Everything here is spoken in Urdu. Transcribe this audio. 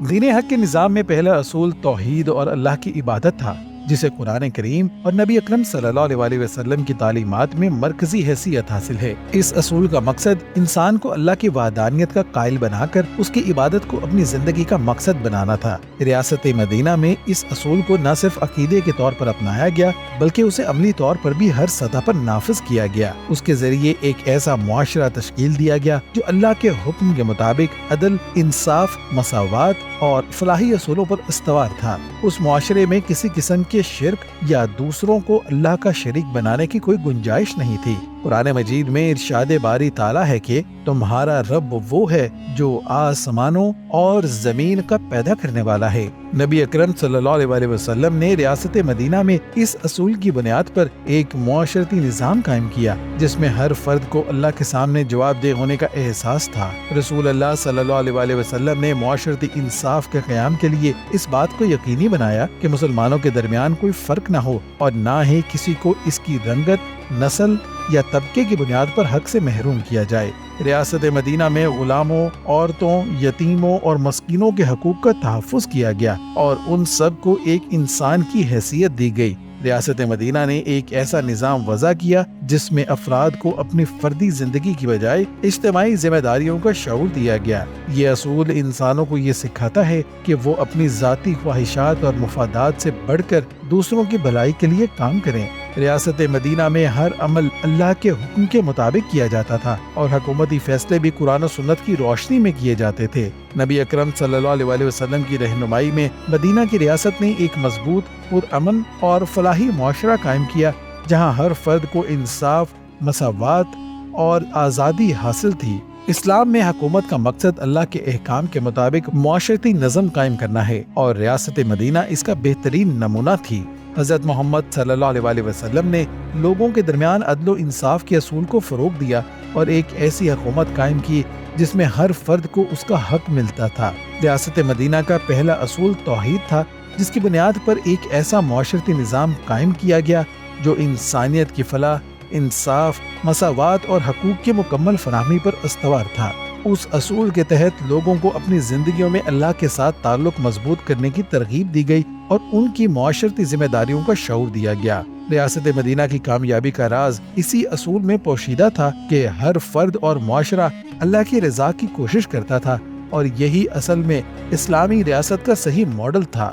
دین حق کے نظام میں پہلا اصول توحید اور اللہ کی عبادت تھا، جسے قرآن کریم اور نبی اکرم صلی اللہ علیہ وسلم کی تعلیمات میں مرکزی حیثیت حاصل ہے۔ اس اصول کا مقصد انسان کو اللہ کی وحدانیت کا قائل بنا کر اس کی عبادت کو اپنی زندگی کا مقصد بنانا تھا۔ ریاست مدینہ میں اس اصول کو نہ صرف عقیدے کے طور پر اپنایا گیا بلکہ اسے عملی طور پر بھی ہر سطح پر نافذ کیا گیا۔ اس کے ذریعے ایک ایسا معاشرہ تشکیل دیا گیا جو اللہ کے حکم کے مطابق عدل، انصاف، مساوات اور فلاحی اصولوں پر استوار تھا۔ اس معاشرے میں کسی قسم کے شرک یا دوسروں کو اللہ کا شریک بنانے کی کوئی گنجائش نہیں تھی۔ قرآن مجید میں ارشاد باری تعالیٰ ہے کہ تمہارا رب وہ ہے جو آسمانوں اور زمین کا پیدا کرنے والا ہے۔ نبی اکرم صلی اللہ علیہ وسلم نے ریاست مدینہ میں اس اصول کی بنیاد پر ایک معاشرتی نظام قائم کیا جس میں ہر فرد کو اللہ کے سامنے جواب دہ ہونے کا احساس تھا۔ رسول اللہ صلی اللہ علیہ وسلم نے معاشرتی انصاف کے قیام کے لیے اس بات کو یقینی بنایا کہ مسلمانوں کے درمیان کوئی فرق نہ ہو اور نہ ہی کسی کو اس کی رنگت، نسل یا طبقے کی بنیاد پر حق سے محروم کیا جائے۔ ریاست مدینہ میں غلاموں، عورتوں، یتیموں اور مسکینوں کے حقوق کا تحفظ کیا گیا اور ان سب کو ایک انسان کی حیثیت دی گئی۔ ریاست مدینہ نے ایک ایسا نظام وضع کیا جس میں افراد کو اپنی فردی زندگی کی بجائے اجتماعی ذمہ داریوں کا شعور دیا گیا۔ یہ اصول انسانوں کو یہ سکھاتا ہے کہ وہ اپنی ذاتی خواہشات اور مفادات سے بڑھ کر دوسروں کی بھلائی کے لیے کام کریں۔ ریاست مدینہ میں ہر عمل اللہ کے حکم کے مطابق کیا جاتا تھا اور حکومتی فیصلے بھی قرآن و سنت کی روشنی میں کیے جاتے تھے۔ نبی اکرم صلی اللہ علیہ وسلم کی رہنمائی میں مدینہ کی ریاست نے ایک مضبوط، پرامن اور فلاحی معاشرہ قائم کیا جہاں ہر فرد کو انصاف، مساوات اور آزادی حاصل تھی۔ اسلام میں حکومت کا مقصد اللہ کے احکام کے مطابق معاشرتی نظم قائم کرنا ہے اور ریاست مدینہ اس کا بہترین نمونہ تھی۔ حضرت محمد صلی اللہ علیہ وسلم نے لوگوں کے درمیان عدل و انصاف کے اصول کو فروغ دیا اور ایک ایسی حکومت قائم کی جس میں ہر فرد کو اس کا حق ملتا تھا۔ ریاست مدینہ کا پہلا اصول توحید تھا جس کی بنیاد پر ایک ایسا معاشرتی نظام قائم کیا گیا جو انسانیت کی فلاح، انصاف، مساوات اور حقوق کی مکمل فراہمی پر استوار تھا۔ اس اصول کے تحت لوگوں کو اپنی زندگیوں میں اللہ کے ساتھ تعلق مضبوط کرنے کی ترغیب دی گئی اور ان کی معاشرتی ذمہ داریوں کا شعور دیا گیا۔ ریاست مدینہ کی کامیابی کا راز اسی اصول میں پوشیدہ تھا کہ ہر فرد اور معاشرہ اللہ کی رضا کی کوشش کرتا تھا اور یہی اصل میں اسلامی ریاست کا صحیح ماڈل تھا۔